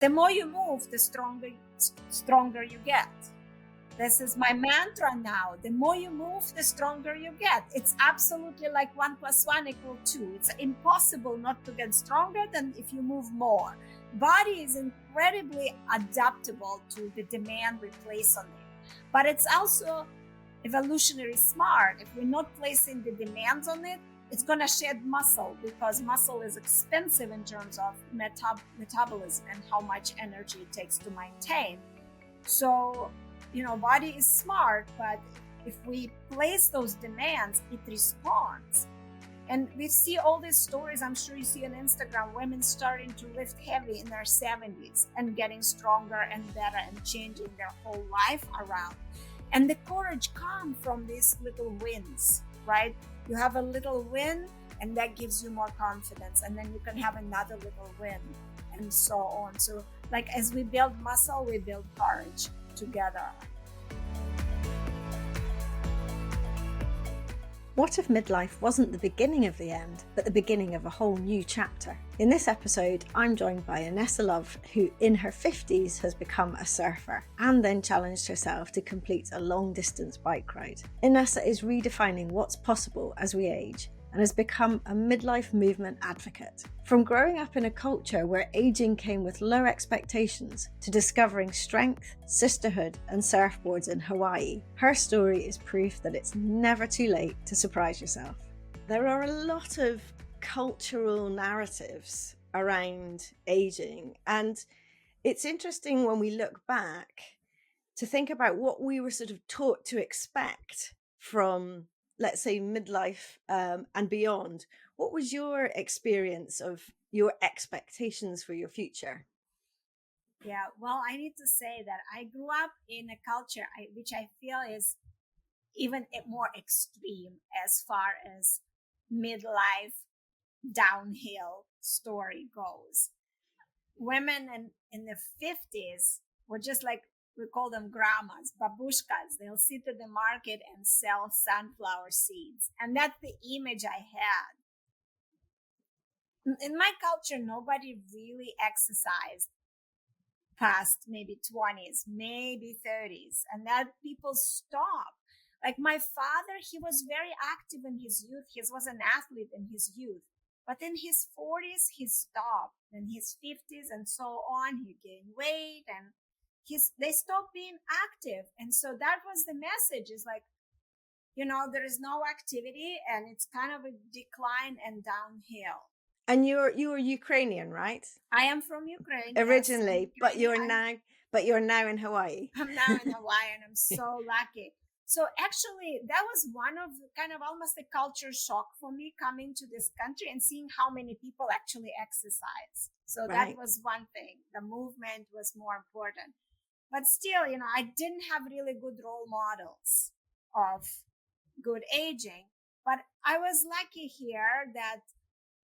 The more you move, the stronger you get. This is my mantra now. The more you move, the stronger you get. It's absolutely like 1 + 1 = 2. It's impossible not to get stronger than if you move more. Body is incredibly adaptable to the demand we place on it. But it's also evolutionary smart. If we're not placing the demands on it, it's going to shed muscle, because muscle is expensive in terms of metabolism and how much energy it takes to maintain. So, body is smart, but if we place those demands, it responds. And we see all these stories, I'm sure you see on Instagram, women starting to lift heavy in their 70s and getting stronger and better and changing their whole life around. And the courage comes from these little wins, right? You have a little win, and that gives you more confidence. And then you can have another little win, and so on. So, like, as we build muscle, we build courage together. What if midlife wasn't the beginning of the end, but the beginning of a whole new chapter? In this episode, I'm joined by Inessa Love, who in her 50s has become a surfer and then challenged herself to complete a long-distance bike ride. Inessa is redefining what's possible as we age and has become a midlife movement advocate. From growing up in a culture where aging came with low expectations to discovering strength, sisterhood, and surfboards in Hawaii, her story is proof that it's never too late to surprise yourself. There are a lot of cultural narratives around aging, and it's interesting when we look back to think about what we were sort of taught to expect from, let's say, midlife and beyond. What was your experience of your expectations for your future? Yeah, well, I need to say that I grew up in a culture which I feel is even more extreme as far as midlife downhill story goes. Women in the 50s were just like, we call them grandmas, babushkas. They'll sit at the market and sell sunflower seeds. And that's the image I had. In my culture, nobody really exercised past maybe 20s, maybe 30s, and that people stop. Like my father, he was very active in his youth. He was an athlete in his youth. But in his 40s, he stopped. In his 50s and so on, he gained weight and they stopped being active. And so that was the message, is like, there is no activity and it's kind of a decline and downhill. And you're Ukrainian, right? I am from Ukraine originally, yes, but you're now in Hawaii. I'm now in Hawaii, and I'm so lucky. So actually, that was one of kind of almost a culture shock for me, coming to this country and seeing how many people actually exercise. So Right. That was one thing. The movement was more important. But still, I didn't have really good role models of good aging. But I was lucky here that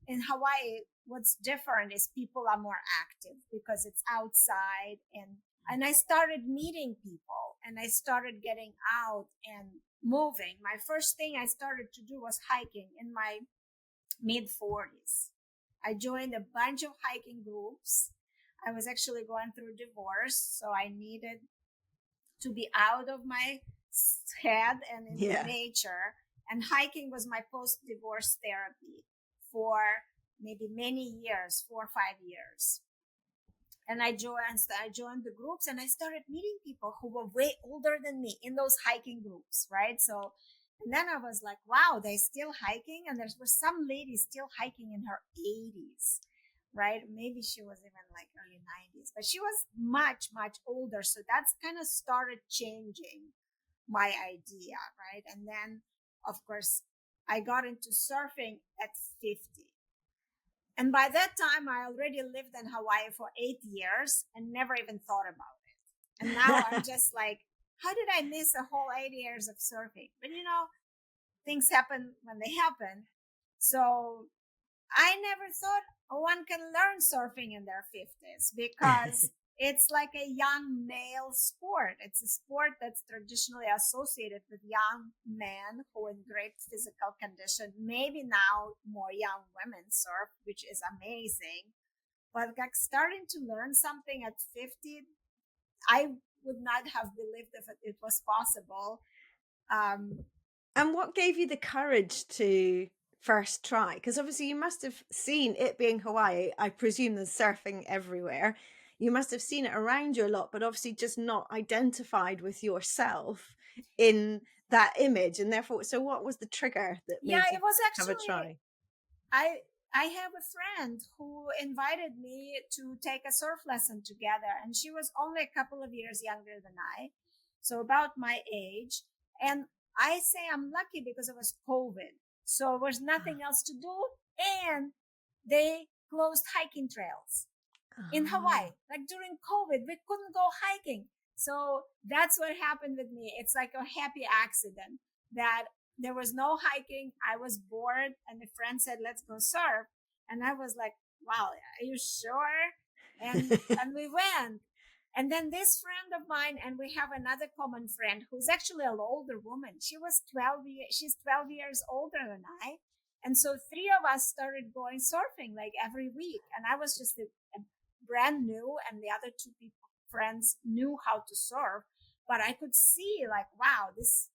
in Hawaii, what's different is people are more active because it's outside, and I started meeting people and I started getting out and moving. My first thing I started to do was hiking in my mid-40s. I joined a bunch of hiking groups. I was actually going through divorce, so I needed to be out of my head and in nature. And hiking was my post-divorce therapy for maybe many years, 4 or 5 years. And I joined the groups, and I started meeting people who were way older than me in those hiking groups, right? So, and then I was like, wow, they're still hiking. And there was some lady still hiking in her 80s, right? Maybe she was even like early 90s, but she was much, much older. So that's kind of started changing my idea, right? And then, of course, I got into surfing at 50. And by that time, I already lived in Hawaii for 8 years and never even thought about it. And now I'm just like, how did I miss a whole 8 years of surfing? But things happen when they happen. So I never thought one can learn surfing in their 50s because it's like a young male sport. It's a sport that's traditionally associated with young men who are in great physical condition. Maybe now more young women surf, which is amazing. but like starting to learn something at 50, I would not have believed if it was possible. And what gave you the courage to first try? Because obviously you must have seen it being Hawaii. I presume there's surfing everywhere. You must have seen it around you a lot, but obviously just not identified with yourself in that image. And therefore, so what was the trigger that Yeah, made it you was have a actually, try? I have a friend who invited me to take a surf lesson together, and she was only a couple of years younger than I, so about my age. And I say I'm lucky because it was COVID, so there was nothing else to do, and they closed hiking trails in Ah, Hawaii. Like during COVID, we couldn't go hiking. So that's what happened with me. It's like a happy accident that there was no hiking. I was bored, and a friend said, "Let's go surf." And I was like, "Wow, are you sure?" And we went. And then this friend of mine, and we have another common friend who's actually an older woman. She's 12 years older than I. And so three of us started going surfing like every week. And I was just a brand new, and the other two people friends knew how to surf, but I could see like, wow, this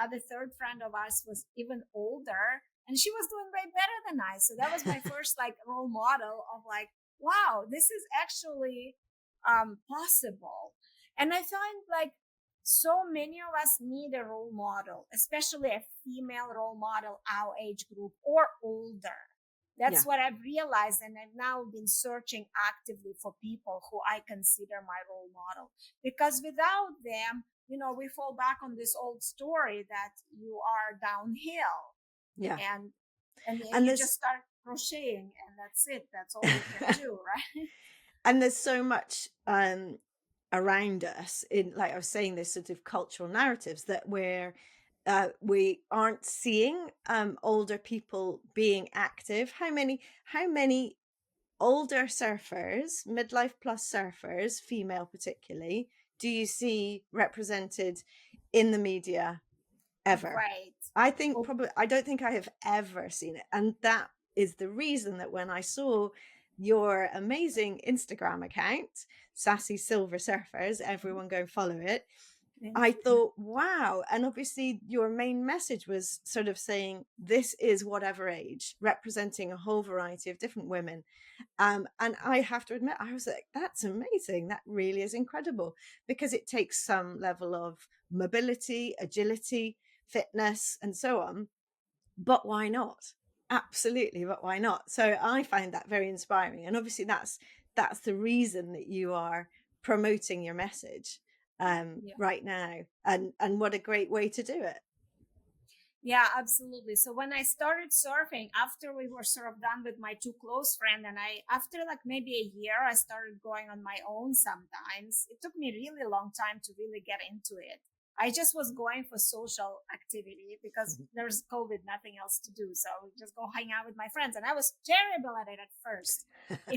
other third friend of ours was even older, and she was doing way better than I. So that was my first like role model of like, wow, this is actually possible. And I find like so many of us need a role model, especially a female role model our age group or older. yeah. That's what I've realized, and I've now been searching actively for people who I consider my role model, because without them, we fall back on this old story that you are downhill, Yeah. and and And you just there's start crocheting, and that's it. That's all you can do, right? and there's so much around us in, like I was saying, this sort of cultural narratives that we aren't seeing older people being active. How many older surfers, midlife plus surfers, female particularly, do you see represented in the media ever? Right. Oh, I don't think I have ever seen it. And that is the reason that when I saw your amazing Instagram account, Sassy Silver Surfers, everyone go and follow it, thank I you. thought, wow. And obviously your main message was sort of saying this is whatever age, representing a whole variety of different women. And I have to admit, I was like, that's amazing. That really is incredible, because it takes some level of mobility, agility, fitness, and so on. But why not? Absolutely, but why not? So I find that very inspiring. And obviously that's the reason that you are promoting your message Yeah. right now. And what a great way to do it. Yeah, absolutely. So when I started surfing, after we were sort of done with my two close friends, and after like maybe a year, I started going on my own sometimes. It took me a really long time to really get into it. I just was going for social activity because there's COVID, nothing else to do. So I would just go hang out with my friends. And I was terrible at it at first.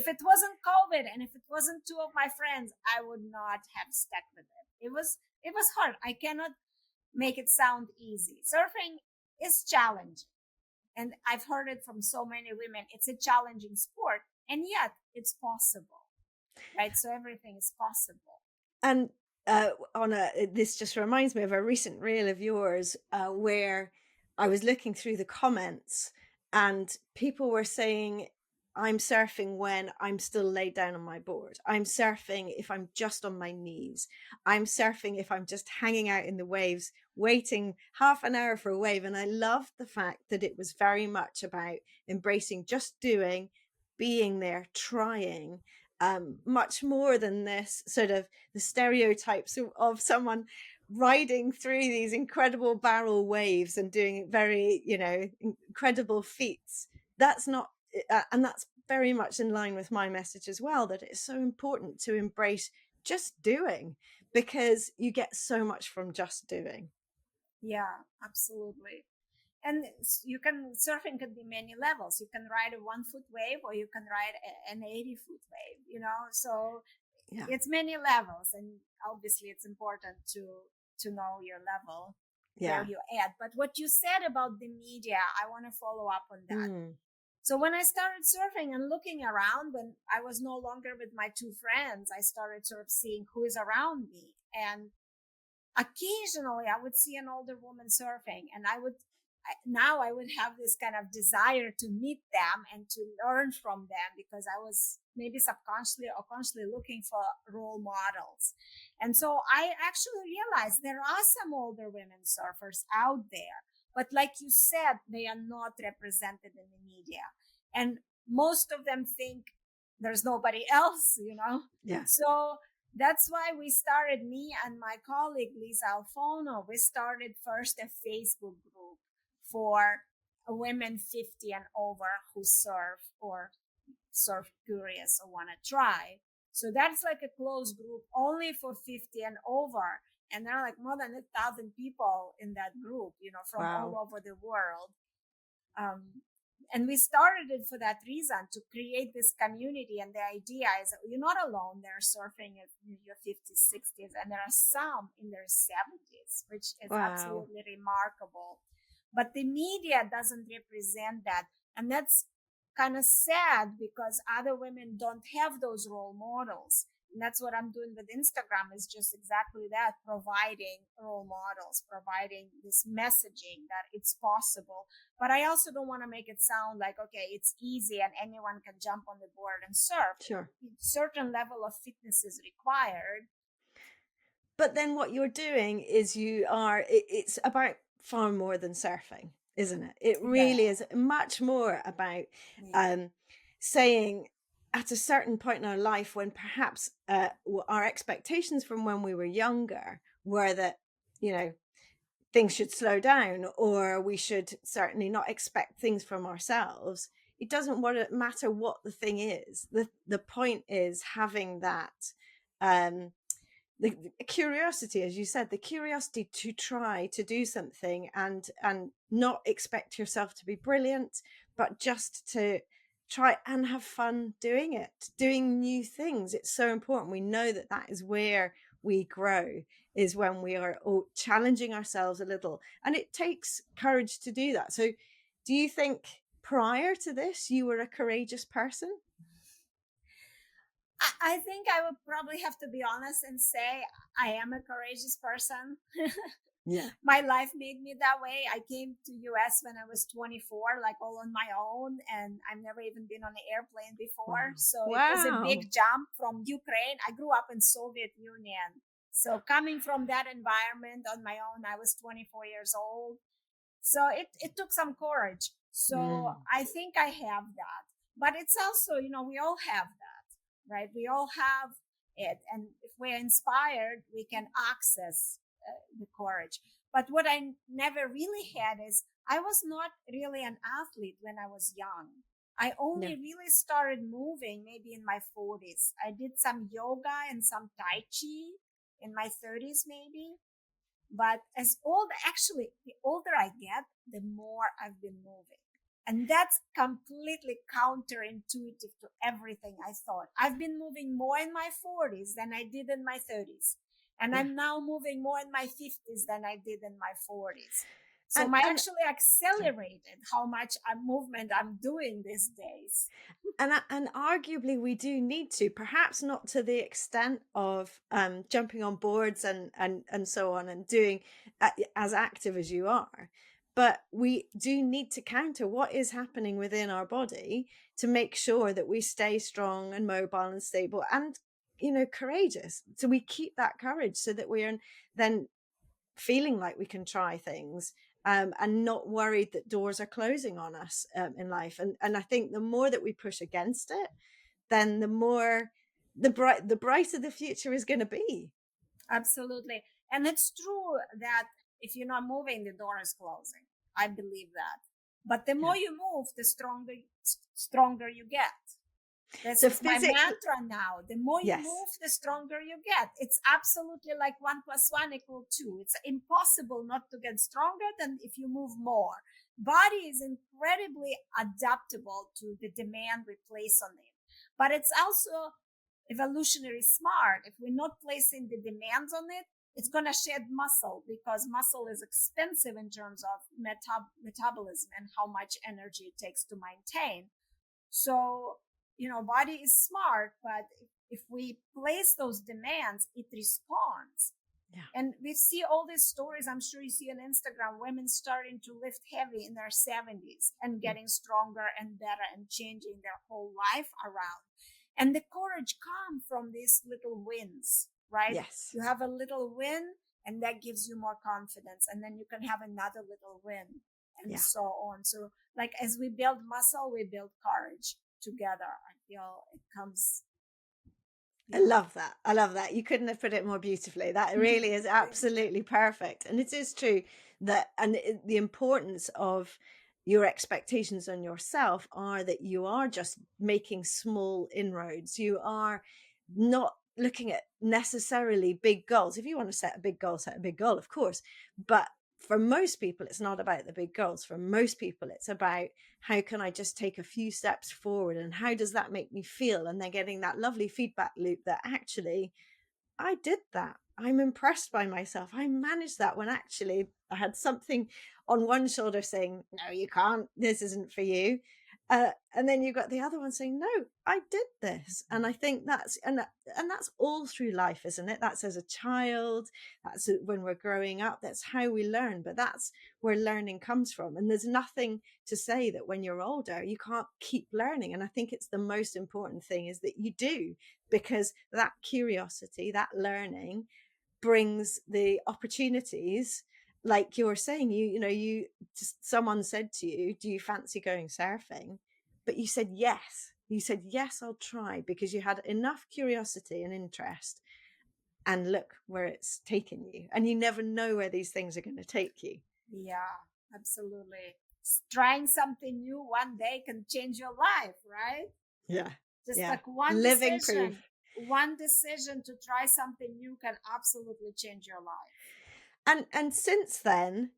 If it wasn't COVID and if it wasn't two of my friends, I would not have stuck with it. It was hard. I cannot make it sound easy. Surfing is challenging. And I've heard it from so many women. It's a challenging sport, and yet it's possible, right? So everything is possible. And this just reminds me of a recent reel of yours where I was looking through the comments and people were saying, I'm surfing when I'm still laid down on my board. I'm surfing if I'm just on my knees. I'm surfing if I'm just hanging out in the waves, waiting half an hour for a wave. And I loved the fact that it was very much about embracing just doing, being there, trying, much more than this sort of the stereotypes of someone riding through these incredible barrel waves and doing very, incredible feats. That's not, and that's very much in line with my message as well, that it's so important to embrace just doing, because you get so much from just doing. Yeah, absolutely. And surfing could be many levels. You can ride a 1 foot wave, or you can ride an 80-foot wave. So Yeah. it's many levels. And obviously it's important to know your level where Yeah. you're at. But what you said about the media, I want to follow up on that. Mm. So when I started surfing and looking around, when I was no longer with my two friends, I started sort of seeing who is around me. And occasionally I would see an older woman surfing, and now I would have this kind of desire to meet them and to learn from them, because I was maybe subconsciously or consciously looking for role models. And so I actually realized there are some older women surfers out there, but like you said, they are not represented in the media. And most of them think there's nobody else, Yeah. So that's why we started, me and my colleague Lisa Alfono, we started first a Facebook group for women 50 and over who surf or surf curious or want to try. So that's like a closed group only for 50 and over. And there are like more than 1,000 people in that group, from all Wow. over the world. And we started it for that reason, to create this community. And the idea is that you're not alone there surfing in your 50s, 60s, and there are some in their 70s, which is Wow. absolutely remarkable. But the media doesn't represent that. And that's kind of sad, because other women don't have those role models. And that's what I'm doing with Instagram, is just exactly that, providing role models, providing this messaging that it's possible. But I also don't want to make it sound like, okay, it's easy and anyone can jump on the board and surf. Sure. Certain level of fitness is required. But then what you're doing is it's about far more than surfing, isn't it? It really is much more about saying, at a certain point in our life, when perhaps our expectations from when we were younger were that, things should slow down, or we should certainly not expect things from ourselves. It doesn't matter what the thing is. The point is having that the curiosity, as you said, the curiosity to try to do something and not expect yourself to be brilliant, but just to try and have fun doing it, doing new things. It's so important. We know that is where we grow, is when we are challenging ourselves a little, and it takes courage to do that. So do you think prior to this you were a courageous person? I think I would probably have to be honest and say I am a courageous person. Yeah. My life made me that way. I came to US when I was 24, like all on my own, and I've never even been on an airplane before. Wow. So it was a Wow. big jump from Ukraine. I grew up in Soviet Union. So coming from that environment on my own, I was 24 years old. So it took some courage. So I think I have that. But it's also, we all have that, right? We all have it. And if we're inspired, we can access the courage. But what I never really had is, I was not really an athlete when I was young. I only really started moving maybe in my 40s. I did some yoga and some Tai Chi in my 30s, maybe. But the older I get, the more I've been moving. And that's completely counterintuitive to everything I thought. I've been moving more in my 40s than I did in my 30s. And I'm now moving more in my 50s than I did in my 40s. So I actually accelerated how much movement I'm doing these days. And arguably we do need to, perhaps not to the extent of jumping on boards and so on, and doing as active as you are. But we do need to counter what is happening within our body to make sure that we stay strong and mobile and stable and, courageous. So we keep that courage so that we are then feeling like we can try things, and not worried that doors are closing on us in life. And I think the more that we push against it, then the brighter the future is going to be. Absolutely. And it's true that if you're not moving, the door is closing. I believe that. But the more you move, the stronger you get. That's so my mantra now. The more you move, the stronger you get. It's absolutely like 1 + 1 = 2. It's impossible not to get stronger than if you move more. Body is incredibly adaptable to the demand we place on it. But it's also evolutionary smart. If we're not placing the demands on it, it's going to shed muscle, because muscle is expensive in terms of metabolism and how much energy it takes to maintain. So, body is smart, but if we place those demands, it responds. Yeah. And we see all these stories. I'm sure you see on Instagram, women starting to lift heavy in their 70s and getting stronger and better and changing their whole life around. And the courage comes from these little wins, right? Yes. You have a little win, and that gives you more confidence. And then you can have another little win, and so on. So, like, as we build muscle, we build courage together. I feel it comes. I love that. I love that. You couldn't have put it more beautifully. That really is absolutely perfect. And it is true that, and the importance of your expectations on yourself are that you are just making small inroads. You are not looking at necessarily big goals. If you want to set a big goal, set a big goal, of course. But for most people, it's not about the big goals. For most people, it's about how can I just take a few steps forward, and how does that make me feel? And they're getting that lovely feedback loop that actually I did that. I'm impressed by myself. I managed that, when actually I had something on one shoulder saying, no, you can't, this isn't for you. And then you've got the other one saying, no, I did this. And I think that's all through life, isn't it? That's as a child, that's when we're growing up, that's how we learn. But that's where learning comes from. And there's nothing to say that when you're older, you can't keep learning. And I think it's the most important thing is that you do, because that curiosity, that learning brings the opportunities. Like you're saying, someone said to you, do you fancy going surfing? But you said yes. You said, yes, I'll try, because you had enough curiosity and interest. And look where it's taken you. And you never know where these things are going to take you. Yeah, absolutely. Trying something new one day can change your life, right? Yeah. Just like one living decision, proof. One decision to try something new can absolutely change your life. And since then,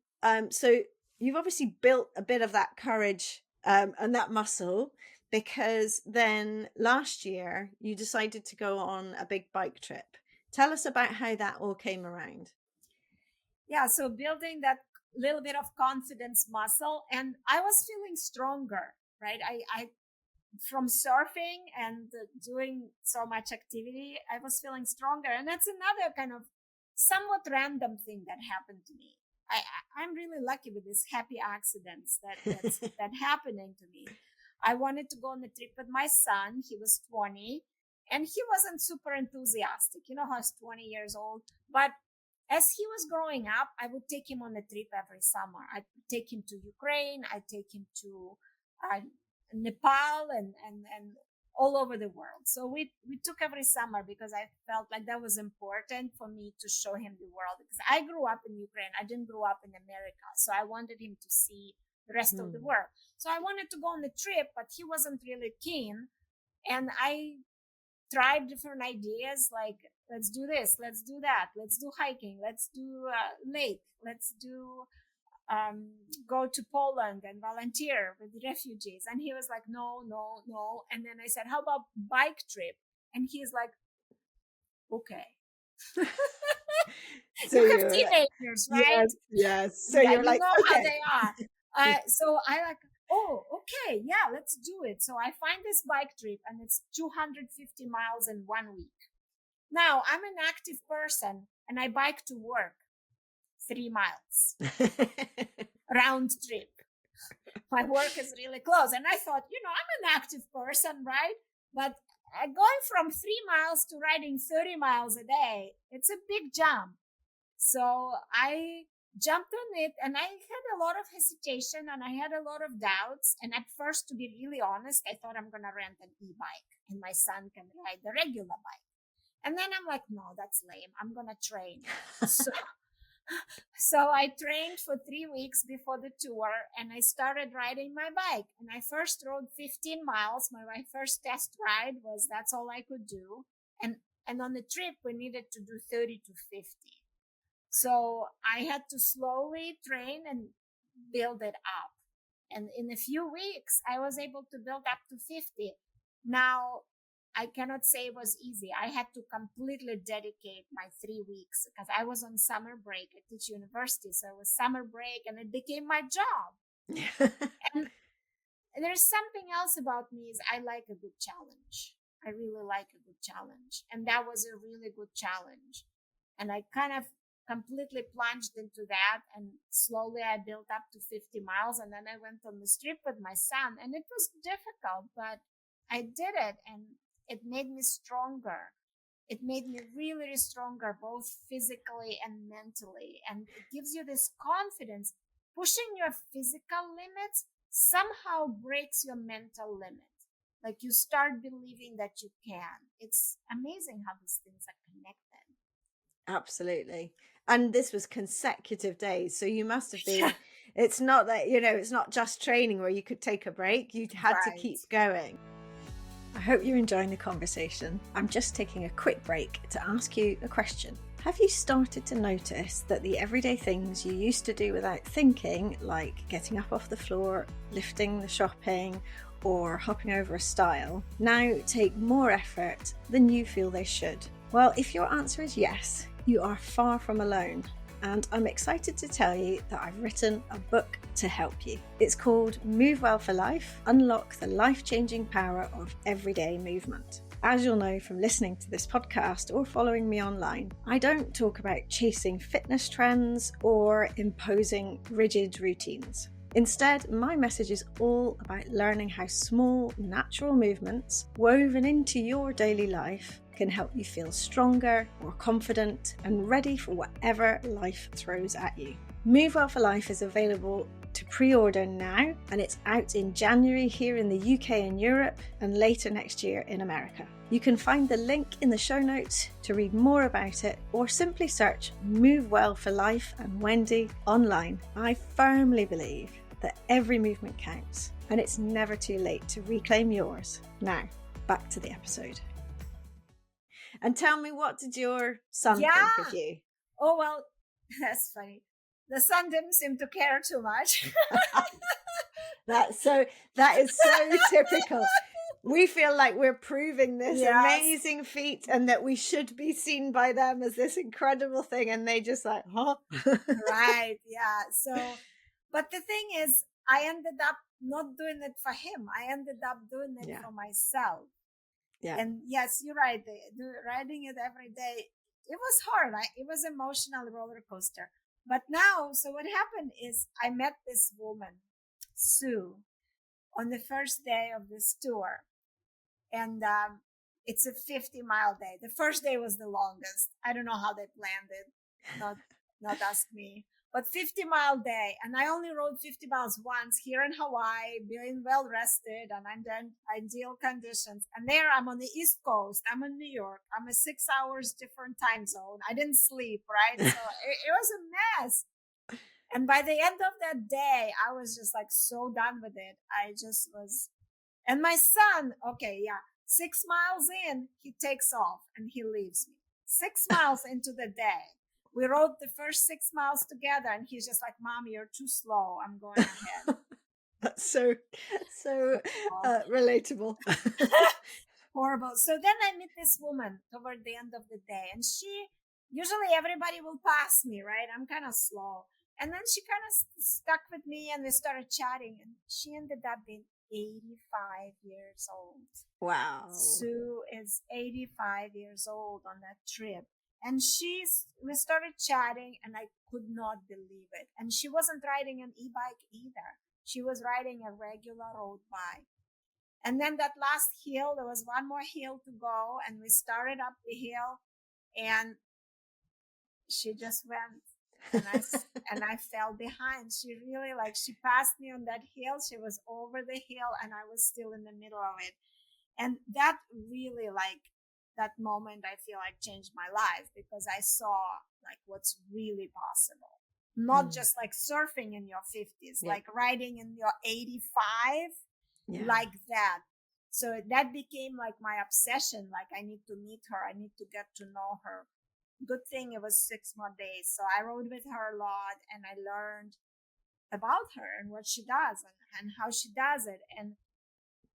so you've obviously built a bit of that courage and that muscle, because then last year you decided to go on a big bike trip. Tell us about how that all came around. Yeah, so building that little bit of confidence muscle, and I was feeling stronger, right? I from surfing and doing so much activity, I was feeling stronger. And that's another kind of somewhat random thing that happened to me. I'm really lucky with these happy accidents that's that happening to me. I wanted to go on a trip with my son. He was 20, and he wasn't super enthusiastic. You know how he's 20 years old. But as he was growing up, I would take him on a trip every summer. I'd take him to Ukraine. I'd take him to Nepal and all over the world. So we took every summer, because I felt like that was important for me to show him the world, because I grew up in Ukraine. I didn't grow up in America. So I wanted him to see the rest of the world. So I wanted to go on the trip, but he wasn't really keen. And I tried different ideas, like, let's do this, let's do that, let's do hiking, let's do lake, let's do go to Poland and volunteer with refugees. And he was like, no. And then I said, how about bike trip? And he's like, okay. So you have teenagers, right? Yes. So you're like, know okay. how they are. So I like, oh, okay, yeah, let's do it. So I find this bike trip, and it's 250 miles in 1 week. Now, I'm an active person, and I bike to work 3 miles round trip. My work is really close. And I thought, I'm an active person, right? But going from 3 miles to riding 30 miles a day, it's a big jump. So I jumped on it, and I had a lot of hesitation, and I had a lot of doubts. And at first, to be really honest, I thought I'm going to rent an e-bike and my son can ride the regular bike. And then I'm like, no, that's lame. I'm going to train. So I trained for 3 weeks before the tour, and I started riding my bike. And I first rode 15 miles. My first test ride was that's all I could do. And on the trip, we needed to do 30 to 50. So I had to slowly train and build it up. And in a few weeks, I was able to build up to 50. Now, I cannot say it was easy. I had to completely dedicate my 3 weeks because I was on summer break. I teach university, so it was summer break and it became my job. And there's something else about me is I like a good challenge. I really like a good challenge. And that was a really good challenge. And I kind of completely plunged into that. And slowly I built up to 50 miles. And then I went on the trip with my son. And it was difficult, but I did it. And it made me stronger. It made me really, really stronger, both physically and mentally. And it gives you this confidence. Pushing your physical limits somehow breaks your mental limit. Like you start believing that you can. It's amazing how these things are connected. Absolutely. And this was consecutive days. So you must have been, Yeah. it's not that, it's not just training where you could take a break. You had to keep going. I hope you're enjoying the conversation. I'm just taking a quick break to ask you a question. Have you started to notice that the everyday things you used to do without thinking, like getting up off the floor, lifting the shopping, or hopping over a stile, now take more effort than you feel they should? Well, if your answer is yes, you are far from alone. And I'm excited to tell you that I've written a book to help you. It's called Move Well for Life, Unlock the Life-Changing Power of Everyday Movement. As you'll know from listening to this podcast or following me online, I don't talk about chasing fitness trends or imposing rigid routines. Instead, my message is all about learning how small, natural movements woven into your daily life can help you feel stronger, more confident, and ready for whatever life throws at you. Move Well for Life is available to pre-order now, and it's out in January here in the UK and Europe, and later next year in America. You can find the link in the show notes to read more about it, or simply search Move Well for Life and Wendy online. I firmly believe that every movement counts, and it's never too late to reclaim yours. Now, back to the episode. And tell me, what did your son think of you? Oh, well, that's funny. The son didn't seem to care too much. That is so typical. We feel like we're proving this amazing feat and that we should be seen by them as this incredible thing. And they just like, huh? Right. Yeah. So, but the thing is, I ended up not doing it for him. I ended up doing it for myself. Yeah. And yes, you're right. Riding it every day, it was hard. It was an emotional roller coaster. But now, so what happened is I met this woman, Sue, on the first day of this tour. And it's a 50-mile day. The first day was the longest. I don't know how they planned it. Not ask me. But 50-mile day. And I only rode 50 miles once here in Hawaii, being well rested and I'm in ideal conditions. And there I'm on the East Coast. I'm in New York. I'm a 6 hours different time zone. I didn't sleep, right? So it was a mess. And by the end of that day, I was just like so done with it. I just was. And my son, 6 miles in, he takes off and he leaves me. 6 miles into the day. We rode the first 6 miles together and he's just like, Mom, you're too slow. I'm going ahead. That's so relatable. Horrible. So then I meet this woman toward the end of the day and usually everybody will pass me, right? I'm kind of slow. And then she kind of stuck with me and we started chatting and she ended up being 85 years old. Wow. Sue is 85 years old on that trip. And we started chatting and I could not believe it. And she wasn't riding an e-bike either. She was riding a regular road bike. And then that last hill, there was one more hill to go and we started up the hill and she just went and I fell behind. She really she passed me on that hill. She was over the hill and I was still in the middle of it. And that really that moment I feel like changed my life because I saw what's really possible. Not just surfing in your 50s, riding in your 85, like that. So that became my obsession. I need to meet her. I need to get to know her. Good thing it was 6 more days. So I rode with her a lot and I learned about her and what she does and how she does it. And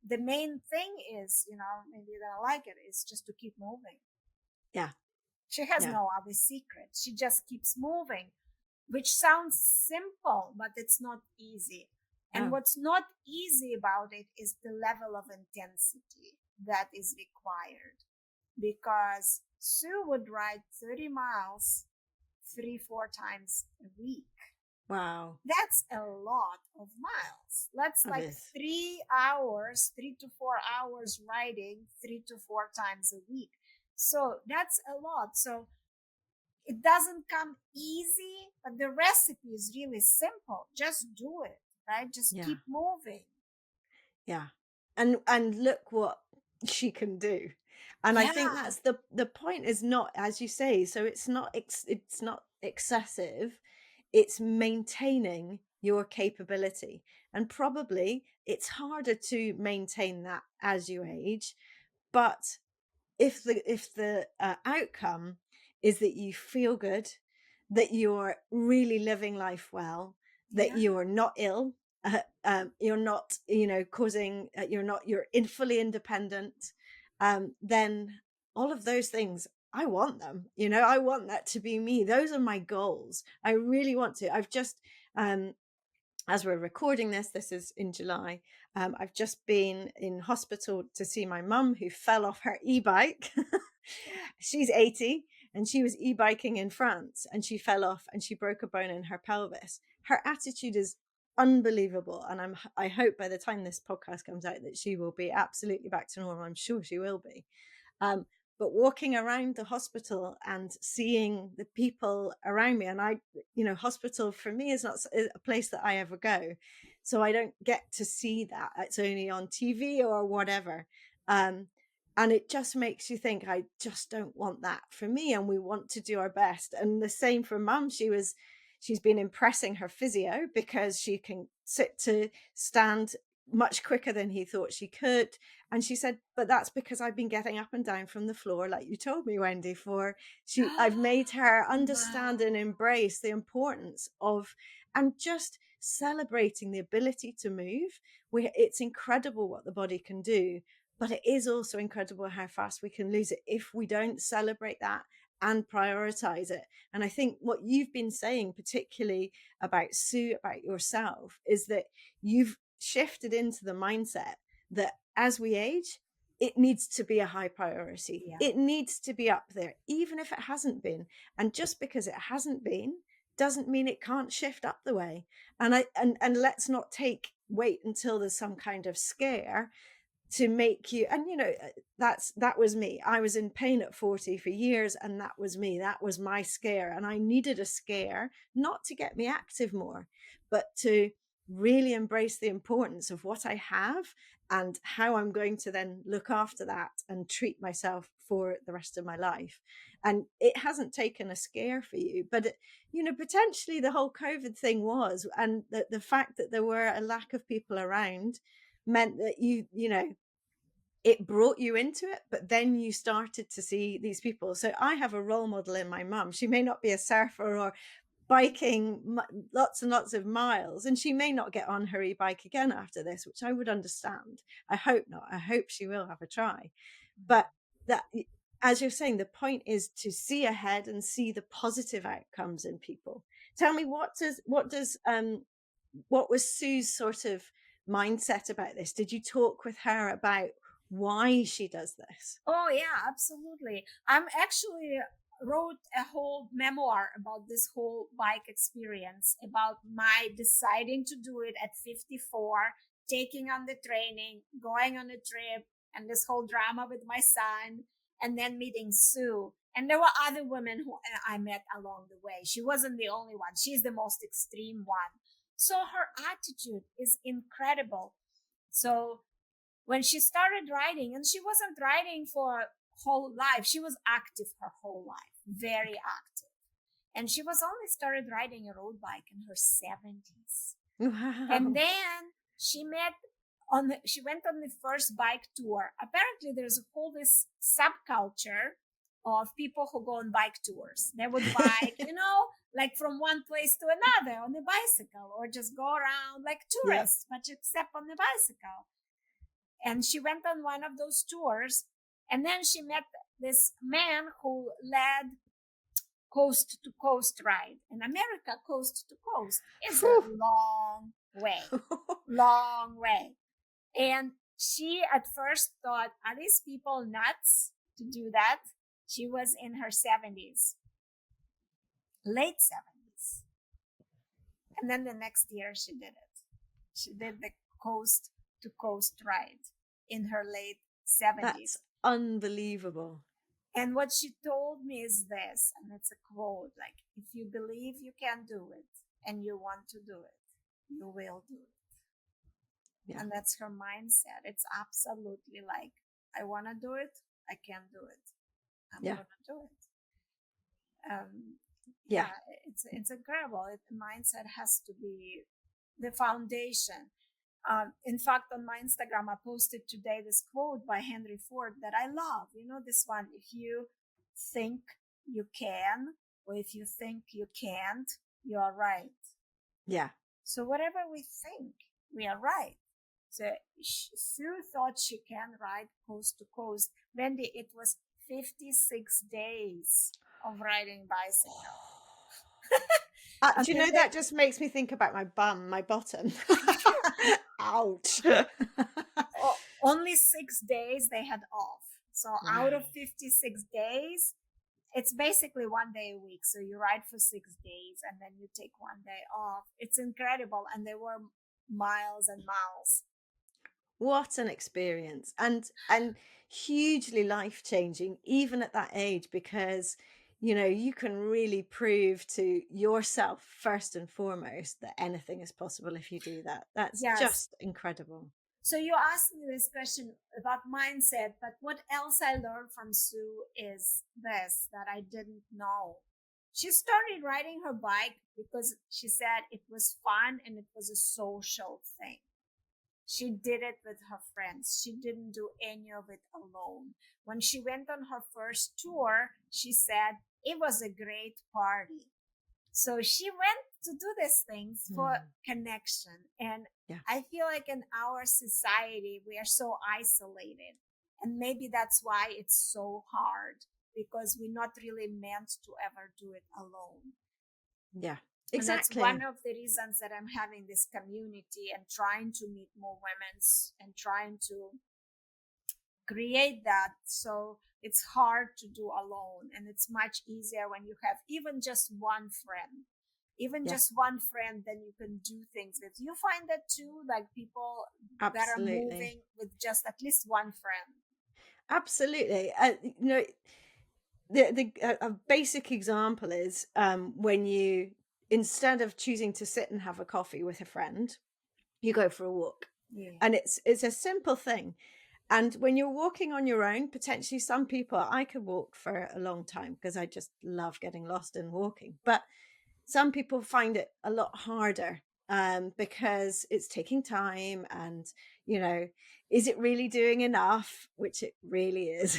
the main thing is, maybe you're gonna like it, is just to keep moving. Yeah. She has Yeah. no other secret. She just keeps moving, which sounds simple, but it's not easy. And what's not easy about it is the level of intensity that is required. Because Sue would ride 30 miles 3-4 times a week. Wow. That's a lot of miles. That's like 3 hours, 3 to 4 hours riding 3 to 4 times a week. So that's a lot. So it doesn't come easy, but the recipe is really simple. Just do it, right? Just keep moving. Yeah. And look what she can do. And I think that's the point, is not, as you say, so it's not excessive, it's maintaining your capability. And probably it's harder to maintain that as you age, but if the outcome is that you feel good, that you're really living life well, that you're not ill, you're not, causing, you're fully independent, then all of those things, I want them. I want that to be me. Those are my goals. I really want to. I've just, as we're recording this is in July. I've just been in hospital to see my mum, who fell off her e-bike. She's 80 and she was e-biking in France, and she fell off and she broke a bone in her pelvis. Her attitude is unbelievable. And I hope by the time this podcast comes out that she will be absolutely back to normal. I'm sure she will be. But walking around the hospital and seeing the people around me, and hospital for me is not a place that I ever go. So I don't get to see that. It's only on TV or whatever. And it just makes you think, I just don't want that for me. And we want to do our best. And the same for mum. She's been impressing her physio because she can sit to stand much quicker than he thought she could. And she said, but that's because I've been getting up and down from the floor, like you told me, Wendy, I've made her understand and embrace the importance of, and just celebrating the ability to move. It's incredible what the body can do, but it is also incredible how fast we can lose it if we don't celebrate that and prioritize it. And I think what you've been saying, particularly about Sue, about yourself, is that you've shifted into the mindset that as we age, it needs to be a high priority. It needs to be up there, even if it hasn't been. And just because it hasn't been doesn't mean it can't shift up the way. And let's not wait until there's some kind of scare to make you, and that was me. I was in pain at 40 for years, and that was me. That was my scare. And I needed a scare, not to get me active more, but to really embrace the importance of what I have and how I'm going to then look after that and treat myself for the rest of my life. And it hasn't taken a scare for you, but potentially the whole COVID thing was, and the fact that there were a lack of people around meant that it brought you into it, but then you started to see these people. So I have a role model in my mum. She may not be a surfer or biking lots and lots of miles, and she may not get on her e-bike again after this, which I would understand. I hope not. I hope she will have a try. But that, as you're saying, the point is to see ahead and see the positive outcomes in people. Tell me, what was Sue's sort of mindset about this? Did you talk with her about why she does this? Oh yeah, absolutely. I'm actually wrote a whole memoir about this whole bike experience, about my deciding to do it at 54, taking on the training, going on a trip, and this whole drama with my son, and then meeting Sue. And there were other women who I met along the way. She wasn't the only one. She's the most extreme one. So her attitude is incredible. So when she started riding, and she wasn't riding for whole life, she was active her whole life, very active. And she was only started riding a road bike in her 70s. Wow. And then she went on the first bike tour. Apparently there's a whole this subculture of people who go on bike tours. They would bike, like from one place to another on a bicycle, or just go around like tourists, but except on the bicycle. And she went on one of those tours, and then she met this man who led coast to coast ride. In America, coast to coast is a long way, long way. And she at first thought, are these people nuts to do that? She was in her 70s, late 70s. And then the next year she did it. She did the coast to coast ride in her late 70s. That's unbelievable. And what she told me is this, and it's a quote, like, if you believe you can do it and you want to do it, you will do it. Yeah. And that's her mindset. It's absolutely like, I want to do it, I can do it. I'm going to do it. Yeah, it's incredible. The mindset has to be the foundation. In fact, on my Instagram, I posted today this quote by Henry Ford that I love. You know, this one, if you think you can, or if you think you can't, you are right. Yeah. So whatever we think, we are right. So Sue thought she can ride coast to coast. Wendy, it was 56 days of riding bicycle. Do you know, that just makes me think about my bum, my bottom. Ouch. Only 6 days they had off. So out of 56 days, it's basically 1 day a week. So you ride for 6 days and then you take 1 day off. It's incredible. And they were miles and miles. What an experience. And hugely life-changing, even at that age, because you know, you can really prove to yourself first and foremost that anything is possible if you do that. That's just incredible. So you asked me this question about mindset, but what else I learned from Sue is this, that I didn't know. She started riding her bike because she said it was fun and it was a social thing. She did it with her friends. She didn't do any of it alone. When she went on her first tour, she said it was a great party. So she went to do these things for connection. And I feel like in our society, we are so isolated. And maybe that's why it's so hard, because we're not really meant to ever do it alone. Yeah. Exactly. And that's one of the reasons that I'm having this community and trying to meet more women and trying to create that. So it's hard to do alone. And it's much easier when you have even just one friend. Just one friend, then you can do things with. You find that too, like people that are moving with just at least one friend. Absolutely. You know, a basic example is when you, instead of choosing to sit and have a coffee with a friend, you go for a walk. And it's a simple thing. And when you're walking on your own, potentially some people, I could walk for a long time because I just love getting lost in walking. But some people find it a lot harder because it's taking time and, you know, is it really doing enough? Which it really is.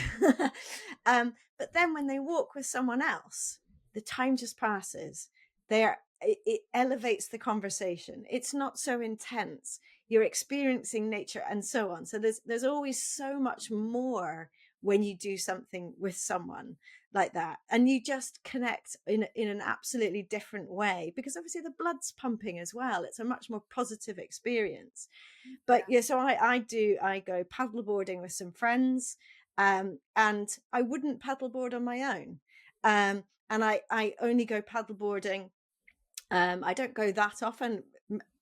But then when they walk with someone else, the time just passes. It elevates the conversation. It's not so intense. You're experiencing nature and so on. So there's always so much more when you do something with someone like that, and you just connect in an absolutely different way, because obviously the blood's pumping as well. It's a much more positive experience. But so I go paddleboarding with some friends, and I wouldn't paddleboard on my own, and I only go paddleboarding. I don't go that often,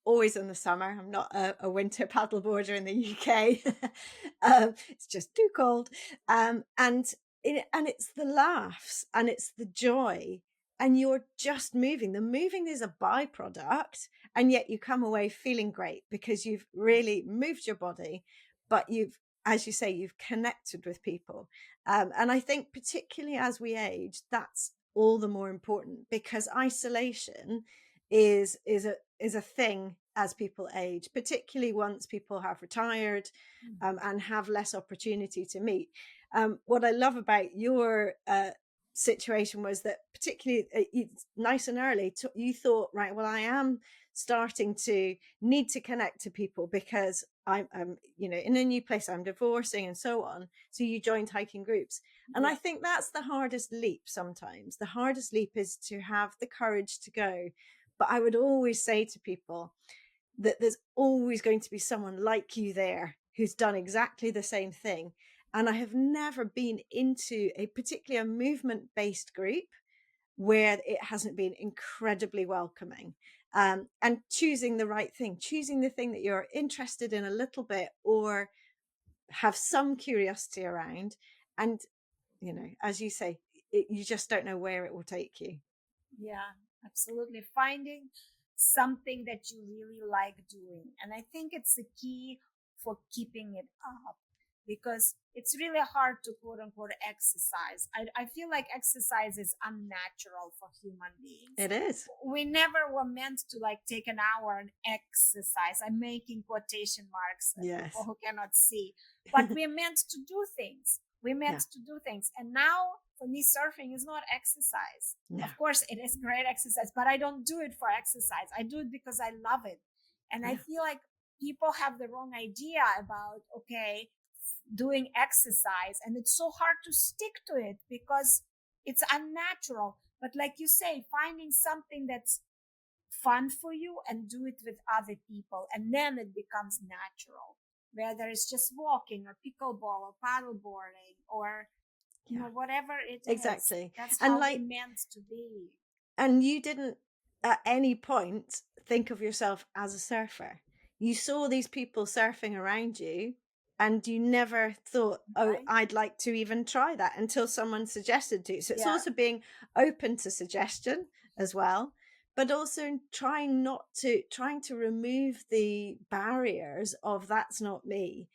always in the summer. I'm not a winter paddleboarder in the UK. It's just too cold. And it's the laughs and it's the joy, and you're just moving. The moving is a byproduct, and yet you come away feeling great because you've really moved your body, but you've, as you say, you've connected with people. And I think particularly as we age, that's all the more important, because isolation is a thing as people age, particularly once people have retired and have less opportunity to meet. What I love about your situation was that particularly nice and early, you thought, right, well, I am starting to need to connect to people because I'm in a new place, I'm divorcing and so on. So you joined hiking groups. And I think that's the hardest leap sometimes. The hardest leap is to have the courage to go. But I would always say to people that there's always going to be someone like you there who's done exactly the same thing. And I have never been into particularly a movement-based group where it hasn't been incredibly welcoming. And choosing the right thing, choosing the thing that you're interested in a little bit or have some curiosity around. And, as you say, you just don't know where it will take you. Yeah, absolutely. Finding something that you really like doing. And I think it's the key for keeping it up, because it's really hard to quote unquote exercise. I feel like exercise is unnatural for human beings. It is. We never were meant to like take an hour and exercise. I'm making quotation marks Yes. for who cannot see, but we're meant to do things. We're meant to do things. And now for me, surfing is not exercise. No. Of course, it is great exercise, but I don't do it for exercise. I do it because I love it. And I feel like people have the wrong idea about, okay, doing exercise, and it's so hard to stick to it because it's unnatural. But like you say, finding something that's fun for you and do it with other people, and then it becomes natural, whether it's just walking or pickleball or paddleboarding or whatever it is. Exactly. That's and how like they meant to be. And you didn't at any point think of yourself as a surfer. You saw these people surfing around you and you never thought, oh, I'd like to even try that until someone suggested to. So it's also being open to suggestion as well, but also trying to remove the barriers of that's not me,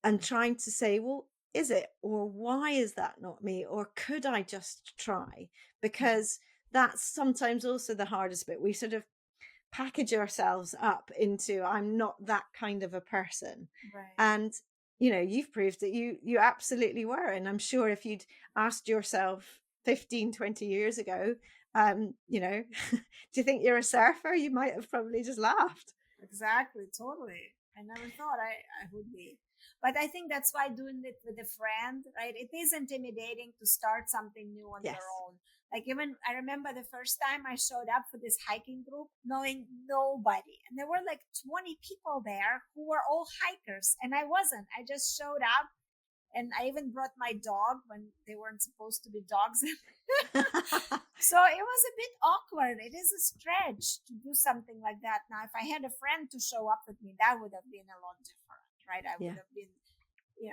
and trying to say, well, is it? Or why is that not me? Or could I just try? Because that's sometimes also the hardest bit. We sort of package ourselves up into, I'm not that kind of a person. Right. And, you've proved that you absolutely were. And I'm sure if you'd asked yourself 15, 20 years ago, do you think you're a surfer? You might have probably just laughed. Exactly. Totally. I never thought I would be. But I think that's why doing it with a friend, right? It is intimidating to start something new on your own. Like even I remember the first time I showed up for this hiking group, knowing nobody. And there were like 20 people there who were all hikers. And I wasn't. I just showed up. And I even brought my dog when they weren't supposed to be dogs. So it was a bit awkward. It is a stretch to do something like that. Now, if I had a friend to show up with me, that would have been a lot different, right? I would have been,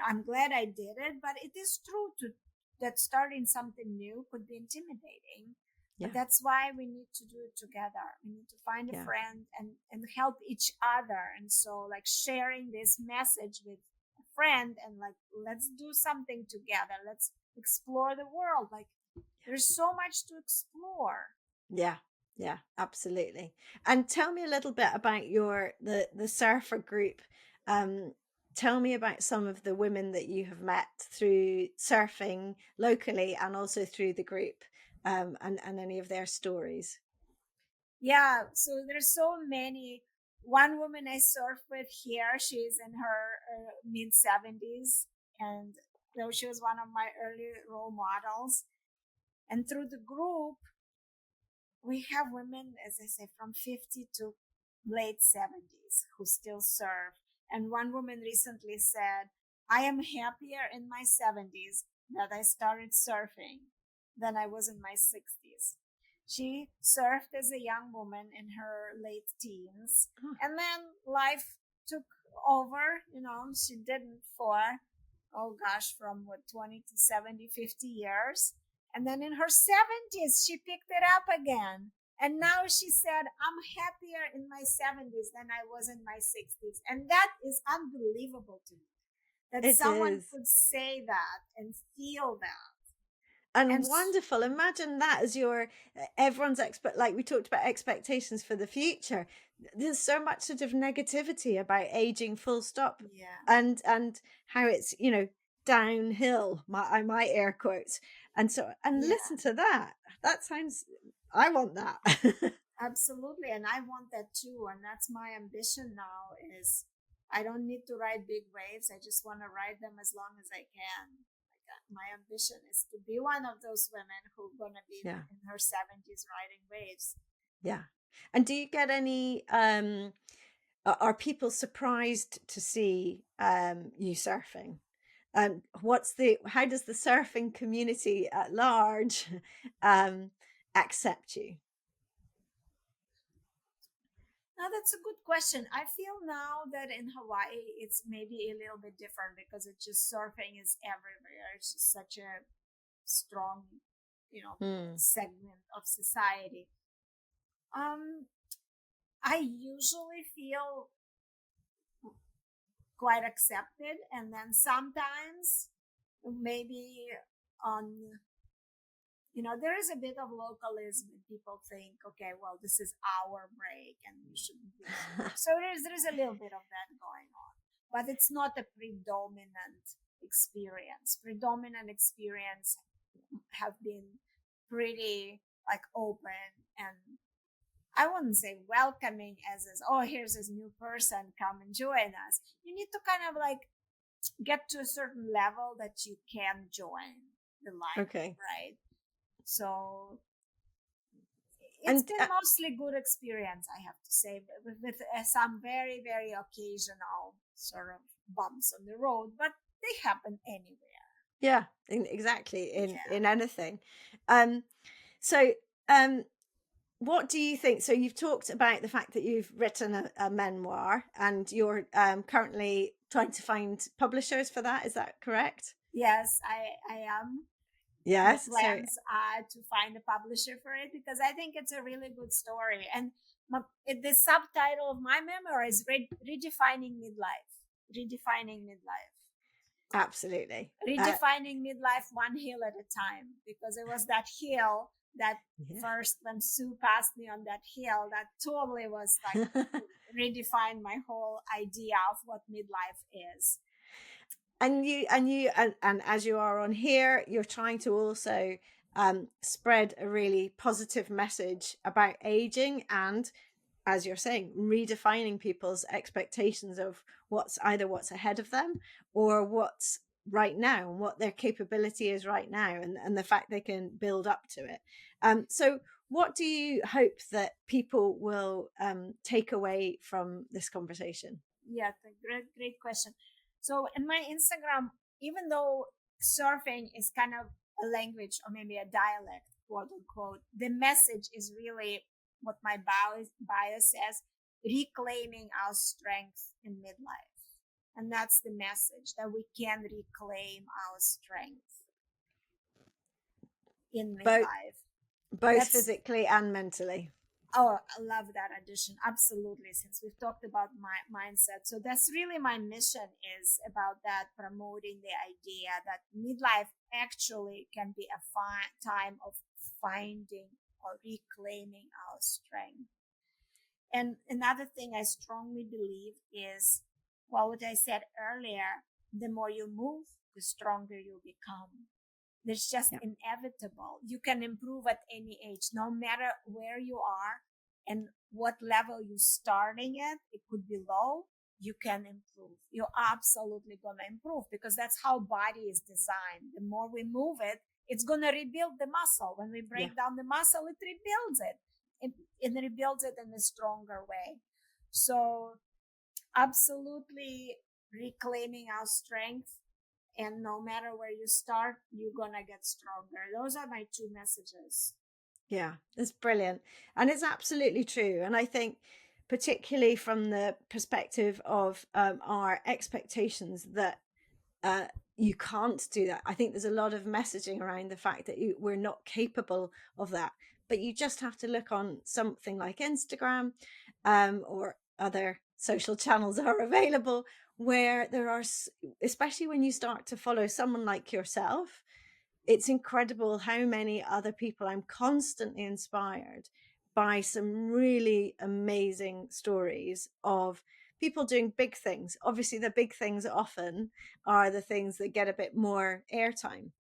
I'm glad I did it, but it is true that starting something new could be intimidating. But that's why we need to do it together. We need to find a friend and help each other. And so like sharing this message with a friend and like, let's do something together. Let's explore the world. Like there's so much to explore. Yeah, absolutely. And tell me a little bit about the surfer group. Tell me about some of the women that you have met through surfing locally and also through the group, and any of their stories. Yeah, so there's so many. One woman I surf with here, she's in her mid 70s, and she was one of my early role models. And through the group, we have women, as I say, from 50 to late 70s who still surf. And one woman recently said, I am happier in my 70s that I started surfing than I was in my 60s. She surfed as a young woman in her late teens. And then life took over, she didn't for, from 20 to 70, 50 years. And then in her 70s, she picked it up again. And now she said, I'm happier in my 70s than I was in my 60s. And that is unbelievable to me. That someone could say that and feel that. And wonderful. Imagine that as everyone's like we talked about expectations for the future. There's so much sort of negativity about aging full stop. And how it's, downhill, my air quotes. And listen to that. That sounds, I want that. Absolutely. And I want that too. And that's my ambition now is I don't need to ride big waves. I just want to ride them as long as I can. Like, my ambition is to be one of those women who gonna be Yeah. in her 70s riding waves. Yeah. And do you get any are people surprised to see you surfing? How does the surfing community at large accept you? Now, that's a good question. I feel now that in Hawaii, it's maybe a little bit different because it's just surfing is everywhere. It's just such a strong, segment of society. Um, I usually feel quite accepted, and then sometimes maybe on there is a bit of localism. People think, okay, well, this is our break and we shouldn't be here. So there's a little bit of that going on, but it's not a predominant experience. Predominant experience have been pretty like open and I wouldn't say welcoming as is, oh, here's this new person, come and join us. You need to kind of like get to a certain level that you can join the line, Okay. right? So it's been mostly good experience, I have to say, with some very, very occasional sort of bumps on the road, but they happen anywhere. Yeah, exactly. In anything. So what do you think? So you've talked about the fact that you've written a memoir and you're currently trying to find publishers for that. Is that correct? Yes, I am. Yes. The plans are to find a publisher for it because I think it's a really good story. And the subtitle of my memoir is Redefining Midlife. Redefining Midlife. Absolutely. Redefining midlife one hill at a time, because it was that hill that first, when Sue passed me on that hill, that totally was like redefined my whole idea of what midlife is. And as you are on here, you're trying to also spread a really positive message about aging and, as you're saying, redefining people's expectations of what's ahead of them or what's right now and what their capability is right now and the fact they can build up to it. So what do you hope that people will take away from this conversation? Yeah, great question. So in my Instagram, even though surfing is kind of a language or maybe a dialect, quote unquote, the message is really what my bio says, reclaiming our strength in midlife. And that's the message, that we can reclaim our strength in midlife. Both physically and mentally. Oh, I love that addition. Absolutely. Since we've talked about my mindset. So that's really my mission, is about that, promoting the idea that midlife actually can be a time of finding or reclaiming our strength. And another thing I strongly believe is, well, what I said earlier, the more you move, the stronger you become. There's just inevitable. You can improve at any age, no matter where you are and what level you're starting at. It could be low. You can improve. You're absolutely going to improve because that's how body is designed. The more we move it, it's going to rebuild the muscle. When we break down the muscle, it rebuilds it. It rebuilds it in a stronger way. So absolutely reclaiming our strength. And no matter where you start, you're going to get stronger. Those are my two messages. Yeah, it's brilliant. And it's absolutely true. And I think particularly from the perspective of our expectations that you can't do that. I think there's a lot of messaging around the fact that we're not capable of that. But you just have to look on something like Instagram or other social channels are available where there are, especially when you start to follow someone like yourself, it's incredible how many other people. I'm constantly inspired by some really amazing stories of people doing big things. Obviously, the big things often are the things that get a bit more airtime.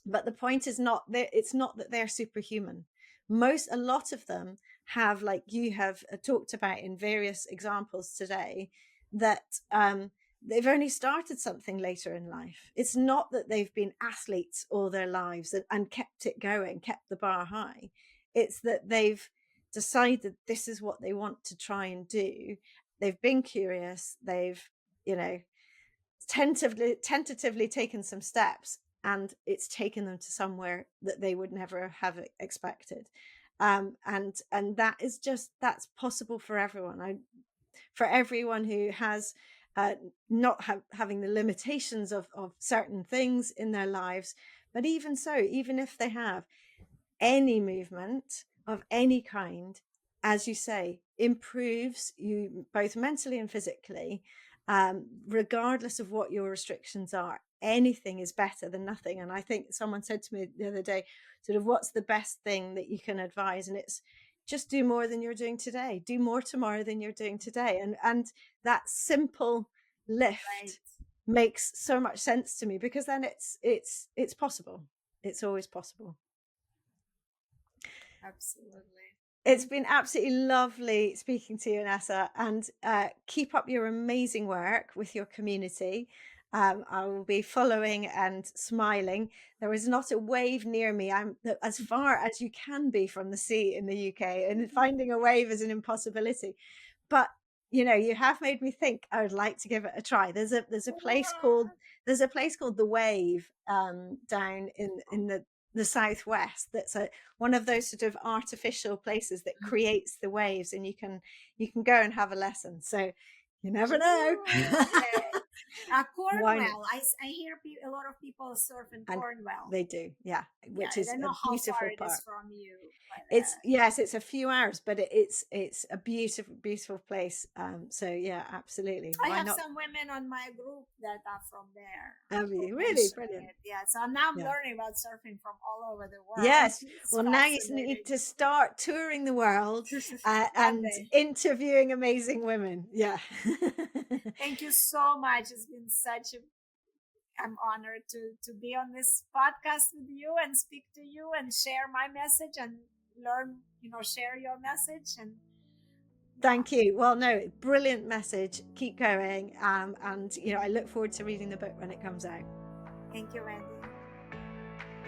But the point is not that it's not that they're superhuman. A lot of them have, like you have talked about in various examples today, that they've only started something later in life. It's not that they've been athletes all their lives and kept it going, kept the bar high. It's that they've decided this is what they want to try and do. They've been curious. They've, tentatively taken some steps, and it's taken them to somewhere that they would never have expected. And that's possible for everyone. For everyone who has not having the limitations of certain things in their lives. But even so, even if they have any movement of any kind, as you say, improves you both mentally and physically, regardless of what your restrictions are. Anything is better than nothing. And I think someone said to me the other day, sort of, what's the best thing that you can advise? And it's just do more than you're doing today. Do more tomorrow than you're doing today. And that simple lift makes so much sense to me, because then it's possible. It's always possible. Absolutely. It's been absolutely lovely speaking to you, Inessa, and keep up your amazing work with your community. I will be following and smiling. There is not a wave near me. I'm as far as you can be from the sea in the UK, and finding a wave is an impossibility. But you have made me think I would like to give it a try. There's a place called The Wave down in the southwest. That's one of those sort of artificial places that creates the waves, and you can go and have a lesson. So you never know. Cornwall. I hear a lot of people surf in Cornwall. They do, yeah. Which is I don't know a beautiful how far park. it is from you. But, it's a few hours, but it's a beautiful place. So yeah, absolutely. I have some women on my group that are from there. Really brilliant. Yeah, so now I'm learning about surfing from all over the world. Yes. Well, now you need to start touring the world and interviewing amazing women. Yeah. Thank you so much. It's been I'm honored to be on this podcast with you and speak to you and share my message and learn, share your message. And thank you. Well, no, brilliant message. Keep going. And I look forward to reading the book when it comes out. Thank you, Wendy.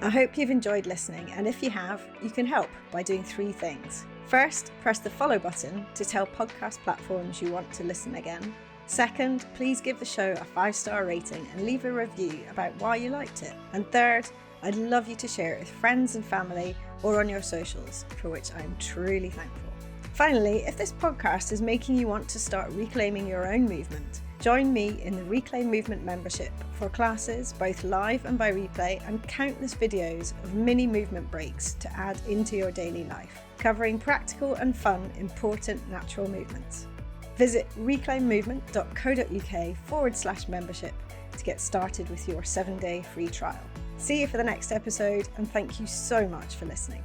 I hope you've enjoyed listening, and if you have, you can help by doing 3 things. First, press the follow button to tell podcast platforms you want to listen again. Second, please give the show a 5-star rating and leave a review about why you liked it. And third, I'd love you to share it with friends and family or on your socials, for which I'm truly thankful. Finally, if this podcast is making you want to start reclaiming your own movement, join me in the Reclaim Movement membership for classes, both live and by replay, and countless videos of mini movement breaks to add into your daily life, covering practical and fun, important natural movements. Visit reclaimmovement.co.uk/membership to get started with your 7-day free trial. See you for the next episode, and thank you so much for listening.